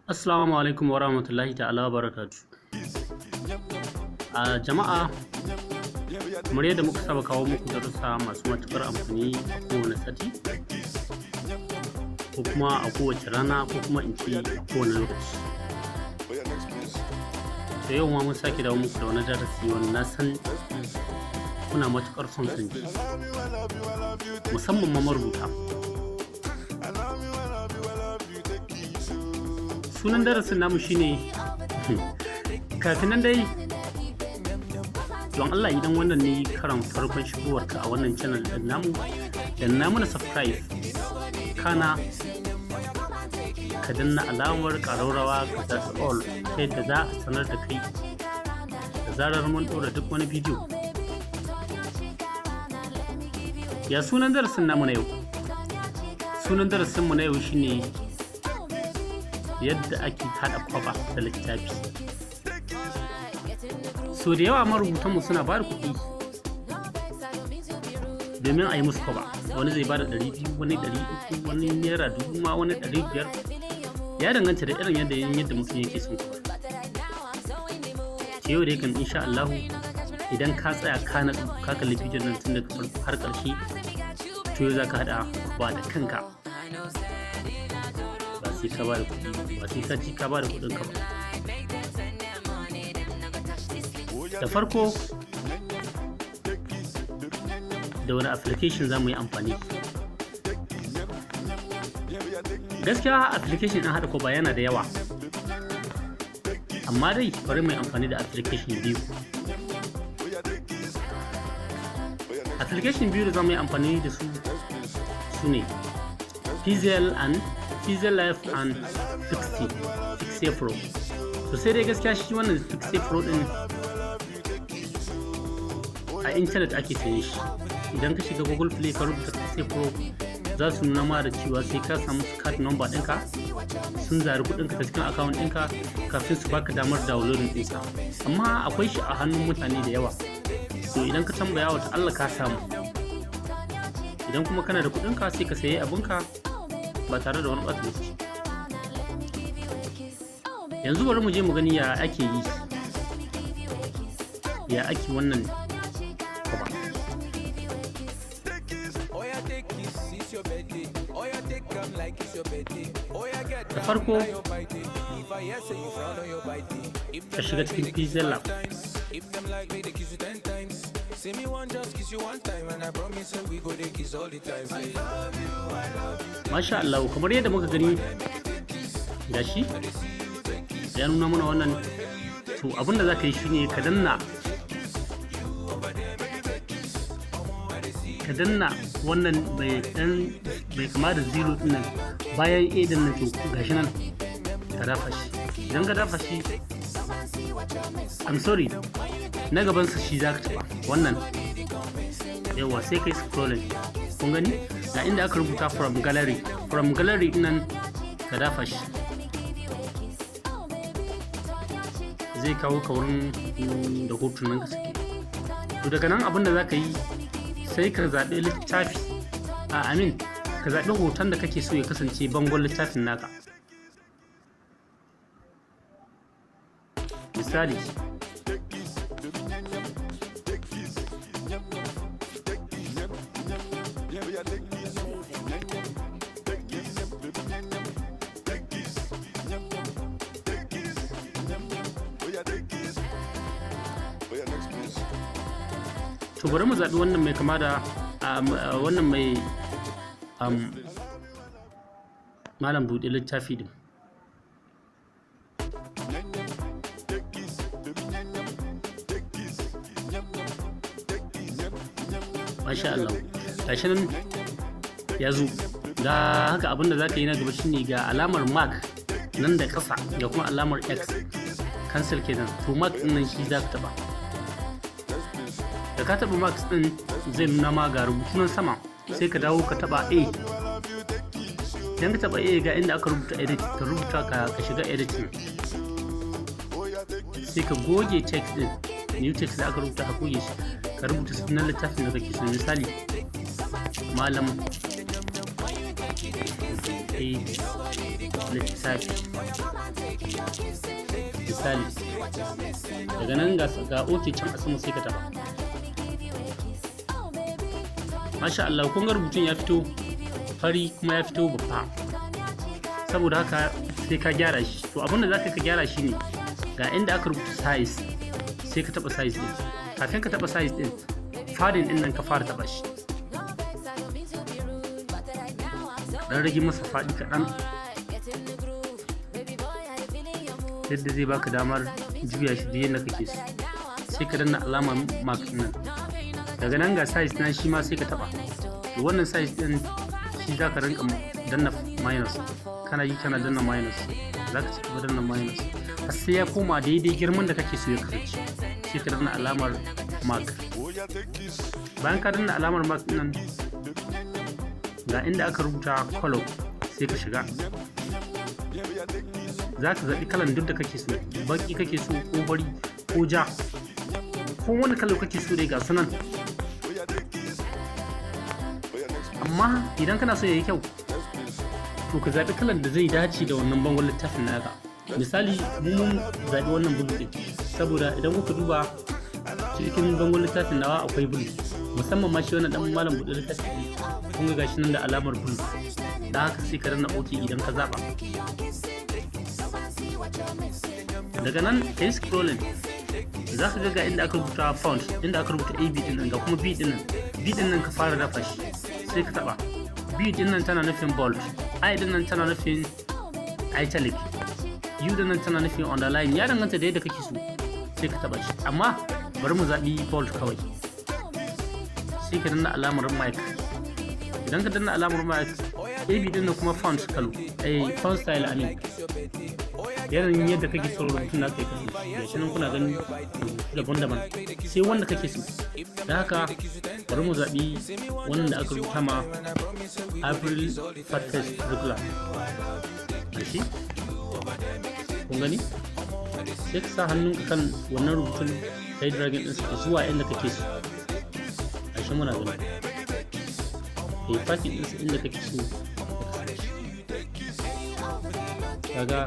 Assalamu alaikum wa rahmatullahi ta'ala wa barakatu. A jama'a, kamar yadda muka saba kawo muku darussa masu matuƙar amfani a kowane sati, ko kuma a kowace rana, ko kuma in ce a kowane lokaci. Da yau ma mun sake dawo muku da wani darasi wanda na san kuna matuƙar son sun ji, musamman ma marubuta. Sunan darasin namu shine kafin nan dai, don Allah idan wannan ne karan farkon shigowarka a wannan channel din namu, danna mana subscribe, kana ka danna alamar ƙararrawa ka zaɓi all ta yadda za a sanar da kai da zarar mun ɗora duk wani bidiyo. Ya sunan darasin namu na yau? Sunan darasinmu na yau shine yadda ake haɗa kwaba da littafi. So da yawa marubutanmu suna ba da kuɗi domin a yi musu kwaba. Wani zai ba da 200, wani 300, wani naira 1000 ma, wani 500. Ya danganta da irin yadda mutum yake son kwaba. Ke yau da yakan insha Allah idan ka tsaya ka kalli bidiyon nan tun daga farko har ƙarshe, to yau za ka haɗa kwaba da kanka. Sai ka ba da kuɗi, ba sai ka ci ka ba da kuɗin ka ba. Da farko, da wani application za mu yi amfani? Gaskiya application ɗin haɗa kwaba yana da yawa, amma dai bari mu yi amfani da application biyu. Application biyu da za mu yi amfani da su ne Pixel Life and Pixel Pro. So sai dai gaskiya shi wannan Pixel Pro din a internet ake saye shi. Idan ka shiga Google Play ka rubuta Pixel Pro, za su nuna ma da cewa sai ka samu card number ɗinka, sun zari kuɗinka ta cikin account ɗinka kafin su baka damar downloading ɗinsa. Amma akwai shi a hannun mutane da yawa. So idan ka tambaya wata Allah ka samu. Idan kuma kana da kuɗinka sai ka sayi abinka ba tare da wani ɓata lokaci. Yanzu bari mu je mu gani ya ake yi, ya ake wannan kwaba. Da farko ka shiga cikin Pixel Lab. Masha Allah, kamar yadda muka gani gashi ya nuna mana wannan. To abinda za ka yi shine ka danna wannan bai kama da zero din nan, bayan a din nan, to gashi nan ka dafa shi. Idan ka dafa shi, I'm sorry, na gaban sa shi za ka taɓa wannan. Yawa sai kai scrolling, kun gani ga inda aka rubuta from gallery nan ka dafa shi, zai kawo ka wurin da hotunan ka suke. To daga nan abinda za ka yi sai ka zaɓi littafi, ka zaɓi hoton da kake so ya kasance bangon littafin naka. Misali, to bari mu zaɓi wannan mai kama da wannan mai malam buɗe littafi din. Masha Allah, gashi nan ya zo. Ga haka abinda za ka yi na gaba shine ga alamar mark nan da ƙasa, ga kuma alamar X, cancel kenan. To mark ɗin nan shi za ka taɓa. Da ka taɓa marks ɗin zai nuna ma ga rubutu nan sama, sai ka dawo ka taɓa A. Idan ka taɓa A ga inda aka rubuta edit, ka rubuta ka shiga editing, sai ka goge text ɗin, new text da aka rubuta ka goge shi, ka rubuta sunan littafin da kake so. Misali, malam littafi misali. Daga nan ga OK can a sama sai ka taba. Masha Allah, kun ga rubutun ya fito fari kuma ya fito babba, saboda haka sai ka gyara shi. To abinda zaka ka gyara shi ne ga inda aka rubuta size, sai ka taba size din. Kafin ka taba size din, fadin din nan ka fara taba shi, dan rage masa fadi kaɗan yadda zai baka damar juya shi da yadda kake so. Sai ka danna alamar mark nan. Daga nan ga size na shi ma sai ka taba. To wannan size din shi za ka rinka danna minus, kana yi kana danna minus, za ka ci gaba danna minus har sai ya koma daidai girman da kake so ya kasance. Sai ka danna alamar mark. Bayan ka danna alamar mark nan, ga inda aka rubuta color sai ka shiga. Za ka zaɓi kalan duk da kake so, baki kake so ko bari ko ja ko wani kalo kake so dai ga sunan. Amma idan kana so ya yi kyau, to ka zaɓi kalan da zai dace da wannan bangon littafin naka. Misali mun zaɓi wannan bulu ɗin saboda idan kuka duba cikin bangon littafin nawa akwai bulu, musamman ma shi wannan dan malam buɗe littafi kun ga gashi nan da alamar bulu. Da haka sai ka danna OK idan ka zaɓa. Daga nan ka yi scrolling, za ka ga inda aka rubuta font, inda aka rubuta AB din nan ga kuma B din nan. B din nan ka fara dafa shi sai ka taba. B din nan tana nufin bold, I din nan tana nufin italic, U din nan tana nufin underline. Ya danganta da yadda kake so sai ka taba shi, amma bari mu zaɓi bold kawai. Sai ka danna alamar mic. Idan ka danna alamar mic, AB din nan kuma font kalo, font style amin. Yanayin yadda kake so rubutun naka ya kasance, gashi nan kuna gani daban-daban, sai wanda kake so. Da haka bari mu zaɓi wannan da aka rubuta ma April Fattest Regular. Gashi kun gani, sai ka sa hannunka kan wannan rubutun kai dragging ɗinsa zuwa inda kake so. Gashi muna gani kai fakin ɗinsa inda kake so. Kaga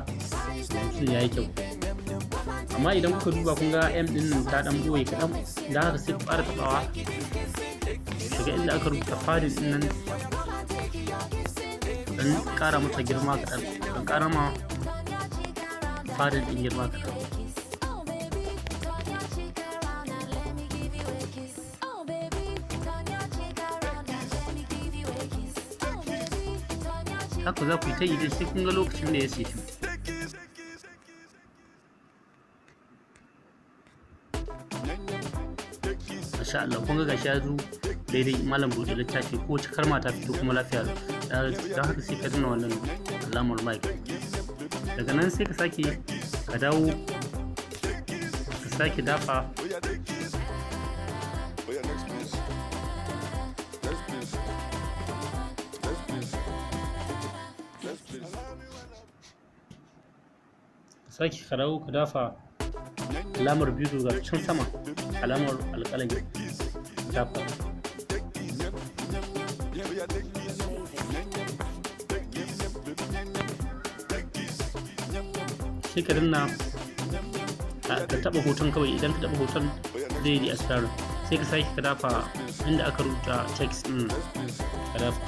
rubutun ya yi kyau. Amma idan kuka duba kun ga M din nan ta dan boye kaɗan, da haka sai ku fara tabawa daga inda aka rubuta fadin din nan, dan ƙara mata girma kaɗan, dan ƙara ma fadin din girma kaɗan. Haka za ku yi ta yi dai sai kun ga lokacin da ya setu. Masha Allah, kun ga gashi ya zo daidai malam buɗe littafi, ko wace kalma ta fito kuma lafiya. Don haka sai ka danna wannan alamar mic. Daga nan sai ka sake ka dawo ka sake dafa ka dafa alamar biyu ga can sama, alamar alƙalami dafa. Sai ka danna ka taɓa hoton kawai. Idan ka taɓa hoton zai yi aspirin. Sai ka sake ka dafa inda aka rubuta text ɗin ka dafa,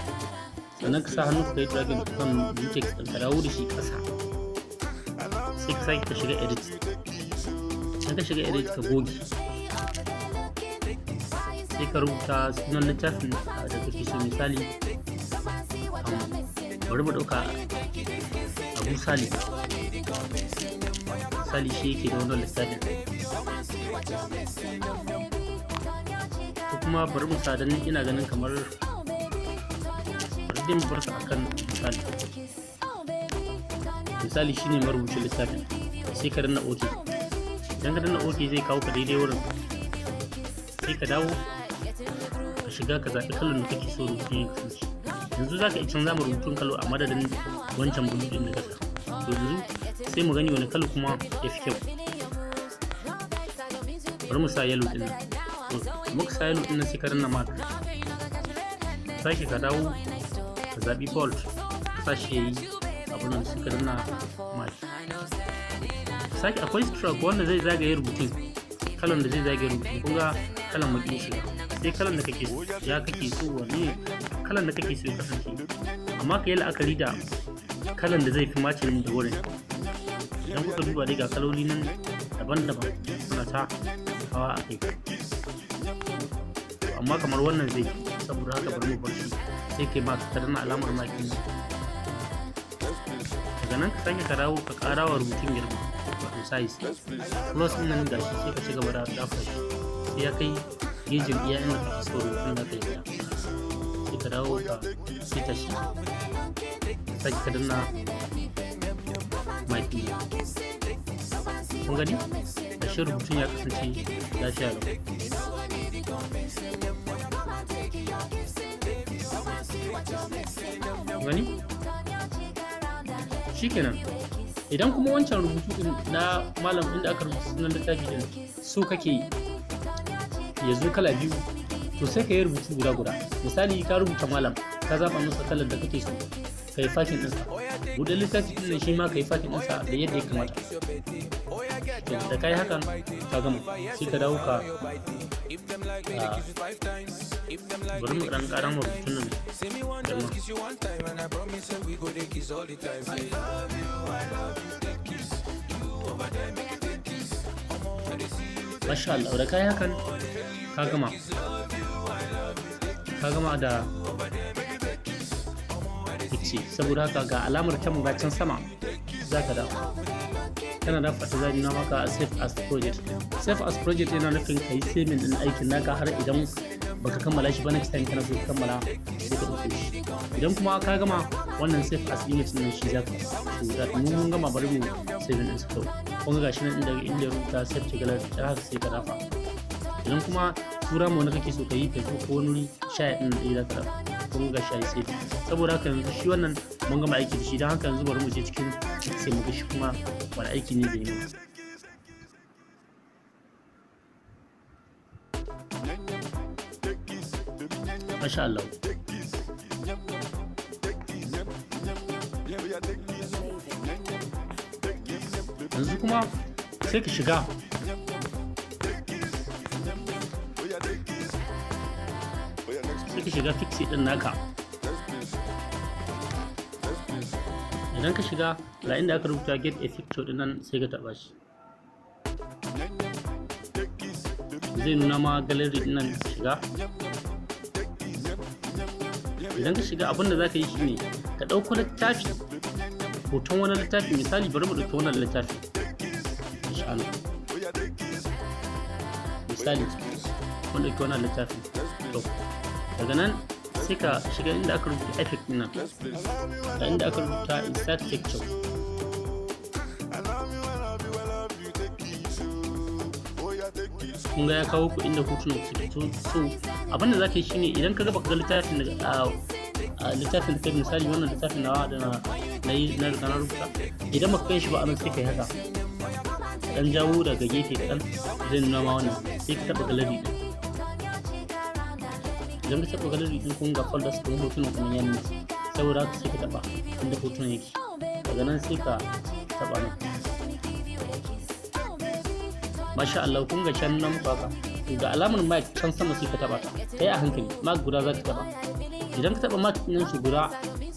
sannan ka sa hannu ka yi dragging kan text ɗin ka dawo da shi ƙasa. Sai ka sake ka shiga edit. Idan ka shiga edit ka goge, sai ka rubuta sunan littafin da kake so. Misali bari mu ɗauka Abu Sali. Sali shi yake da wannan littafin, ko kuma bari mu sa dan ina ganin kamar bari mu bar sa akan misali shine marubucin littafin. Sai ka danna OK. Idan ka danna OK zai kawo ka daidai wurin. Sai ka dawo ka shiga ka zaɓi kalan da kake so rubutun ya kasance. Yanzu za ka iya canza ma rubutun kalo a madadin wancan bulu ɗin da ka sa. To yanzu sai mu gani wani kalo kuma ya fi kyau. Bari mu sa yellow ɗin nan. Muka sa yellow ɗin nan sai ka danna mark. Sake ka dawo ka zaɓi bold, ka sa shi ya yi abin nan sai ka danna mark. Sake akwai stroke wanda zai zagaye rubutun, kalan da zai zagaye rubutun, kun ga kalan baƙin shiga, sai kalan da kake so ya kake so wanne kalan da kake so ya kasance, amma ka yi la'akari da kalan da zai fi macin da wurin. Idan kuka duba dai ga kaloli nan daban-daban suna ta hawa a kai, amma kamar wannan zai fi, saboda haka bari mu bar shi, sai kai ma ka danna alamar maki. Daga nan ka sake ka dawo ka ƙara wa rubutun girma, wato size plus ɗin nan gashi sai ka ci gaba da dafa shi sai ya kai gejin iya inda kake so rubutun da kai ya, sai ka dawo ka sita shi, sai ka danna maki. Kun gani ashe rubutun ya kasance lafiya lau. Gani shikenan. Idan kuma wancan rubutu din na malam inda aka rubuta sunan littafi din so kake ya zo kala biyu, to sai ka yi rubutu guda. Misali ka rubuta malam ka zaba masa kalar da kake so, ka yi fakin ɗinsa. Buɗe littafi ɗin shi ma ka yi fakin ɗinsa da yadda ya kamata. Da ka yi hakan ka gama, sai ka dawo ka bari mu ɗan ƙara ma rubutun nan girma. Masha Allah, da ka yi hakan ka gama da fice. Saboda haka ga alamar kyan ga can sama za ka dawo kana da fata zai nuna maka save as project. Save as project yana nufin ka yi saving din aikin naka har idan baka kammala shi ba next time kana so ka kammala sai ka dauke shi. Idan kuma ka gama wannan save as image din shi za ka mun gama bari mu saving din su. Kun ga gashi nan inda rubuta save to gallery ta haka sai ka dafa. Idan kuma tura mu wani kake so ka yi Facebook ko wani share din da za ka dafa, kun ga shi sai. Saboda haka yanzu shi wannan mun gama aiki da shi, don haka yanzu bari mu je cikin sai mu ga shi kuma wani aiki ne zai yi. Masha Allah. Yanzu kuma sai ka shiga fixie din naka. Idan ka shiga ga inda aka rubuta get a picture din nan sai ka taba shi, zai nuna ma gallery din nan. Shiga, idan ka shiga abinda za ka yi shine ka ɗauko littafi, hoton wani littafi. Misali bari mu ɗauki wannan littafi, insha Allah. Misali mun ɗauki wannan littafi, to daga nan sai ka shiga inda aka rubuta effect din nan, ga inda aka rubuta insert picture. Kun ga ya kawo ku inda hotunan suke. So abinda za ka yi shine idan ka ga baka ga littafin da kai, misali wannan littafin nawa da na rubuta, idan baka kai shi ba anan sai ka yi haka, dan jawo daga gefe kaɗan zai nuna ma wannan, sai ka taɓa gallery din. Idan ka taɓa gallery din kun ga folders ɗin hotunan kuma ya nuna, saboda haka sai ka taɓa inda hotunan yake, daga nan sai ka taɓa nan. Masha Allah, kun ga can nan haka ga alamar mic can sama sai ka taɓa ta, kai a hankali mic guda za ka taɓa. Idan ka taɓa mic ɗin shi guda,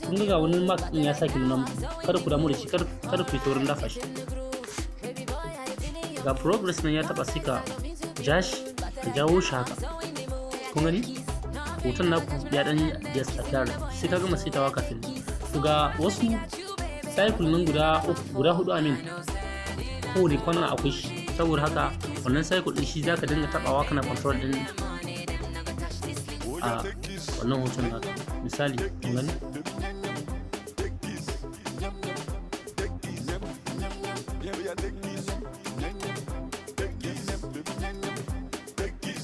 kun ga wani mic ɗin ya sake nuna muku, kada ku damu da shi, kada ku yi saurin dafa shi. Ga progress nan ya taɓa, sai ka ja shi ka jawo shi haka. Kun gani hoton naku ya dan ya tsakar, sai ka gama saitawa kafin ku ga wasu cycle nan guda hudu amin, kowane kwana akwai shi. Saboda haka wannan cycle din shi zaka dinga tabawa kana control din a wannan hoton naka. Misali kun gani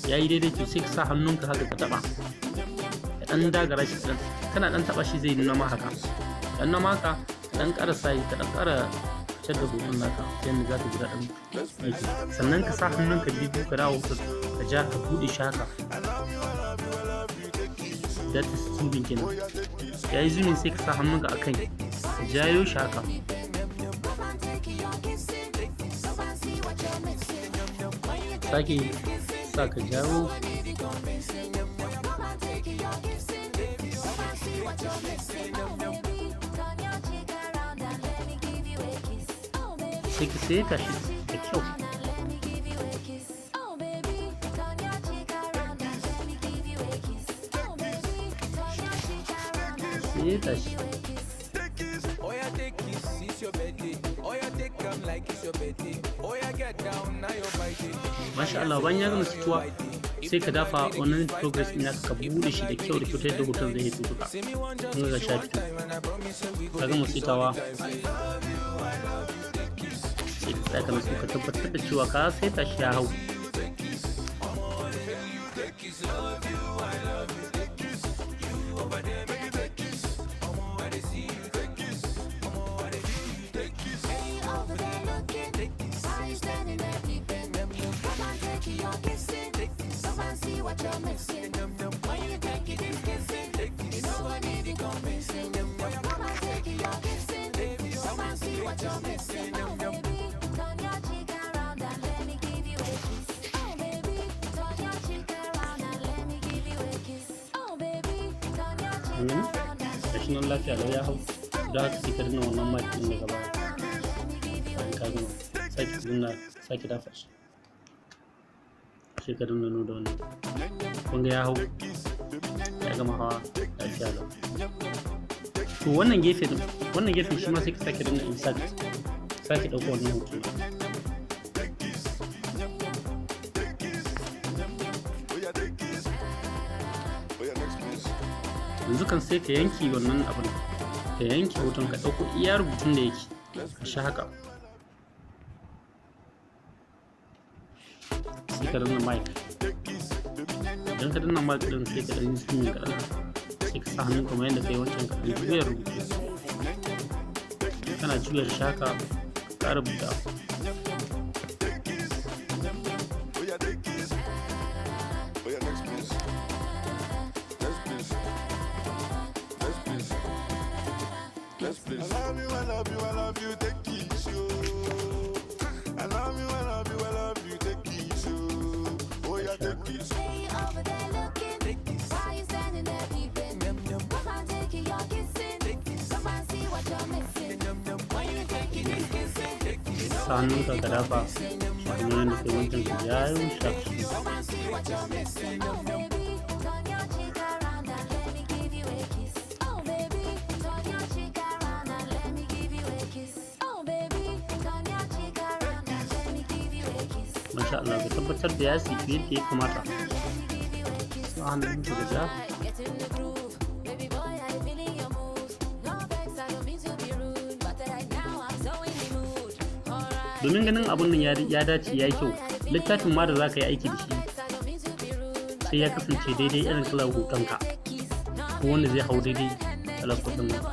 yayi daidai, to sai ka sa hannunka haka ka taba, ka dan dagara shi dan, kana dan taba shi zai nuna ma haka, dan na maka dan ƙara sai ka dan ƙara fitar da hoton naka yanda za ka ji daɗin aiki. Sannan ka sa hannunka biyu ka dawo ka ja ka buɗe shi haka, that is zooming kenan. Yayi zooming sai ka sa hannunka a kai jayo shi haka. Sake sa ka jawo. Sai ka seta shi da kyau. Seta shi. Masha Allah, bayan ya gama situwa sai ka dafa wannan progress ɗin ka bude shi da kyau da kyau ta yadda hoton zai hito duka. Kun ga sha fito. Ka gama sitawa. Sai ka tsaya kana so ka tabbatar da cewa ka saita shi ya hau. Gashi nan lafiya lau ya hau, da haka sai ka danna wannan mic ɗin daga baya. Bayan ka gama sake dafa shi, sai ka danna da wannan. Kun ga ya hau, ya gama hawa lafiya lau. To wannan gefen shi ma sai ka sake danna insert, sake ɗauko wannan hoto. Yanzu kan sai ka yanke wannan abin, ka yanke hoton ka ɗauko iya rubutun da yake ka sha haka. Sai ka danna mic, idan ka danna mic ɗin sai ka ɗan zoom kaɗan, sai ka sa hannun kamar yadda ka yi wancan ka ɗan juya rubutu, kana juya shi haka ka rubuta. Sa hannunka ka dafa kamar yadda kai wancan ka jayo shi. Masha Allah, ka tabbatar da ya sifi yadda ya kamata. Sa hannunka ka ja. Domin ganin abun nan ya dace ya yi kyau, littafin ma da za ka yi aiki da shi sai ya kasance daidai irin kalar hotonka, ko wanda zai hau daidai kalar hoton nan.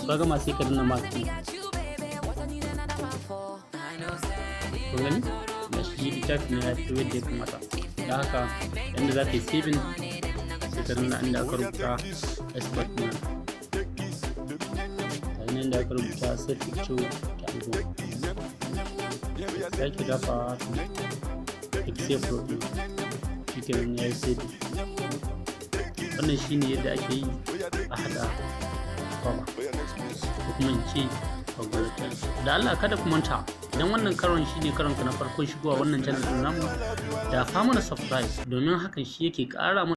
Ka gama sai ka danna mark ɗin. Kun gani? Na shi littafin ya fito yadda ya kamata. Da haka yadda za ka yi saving sai ka danna inda aka rubuta export nan. Inda aka rubuta save picture ta album. Sai ki dafa save road shi kenan ya yi save. Wannan shi ne yadda ake yi a haɗa cover ko kuma in ce cover. Da Allah kada ku manta, idan wannan karon shi ne karon ka na farko shigowa wannan channel ɗin namu, da fa mana subscribe domin hakan shi yake ƙara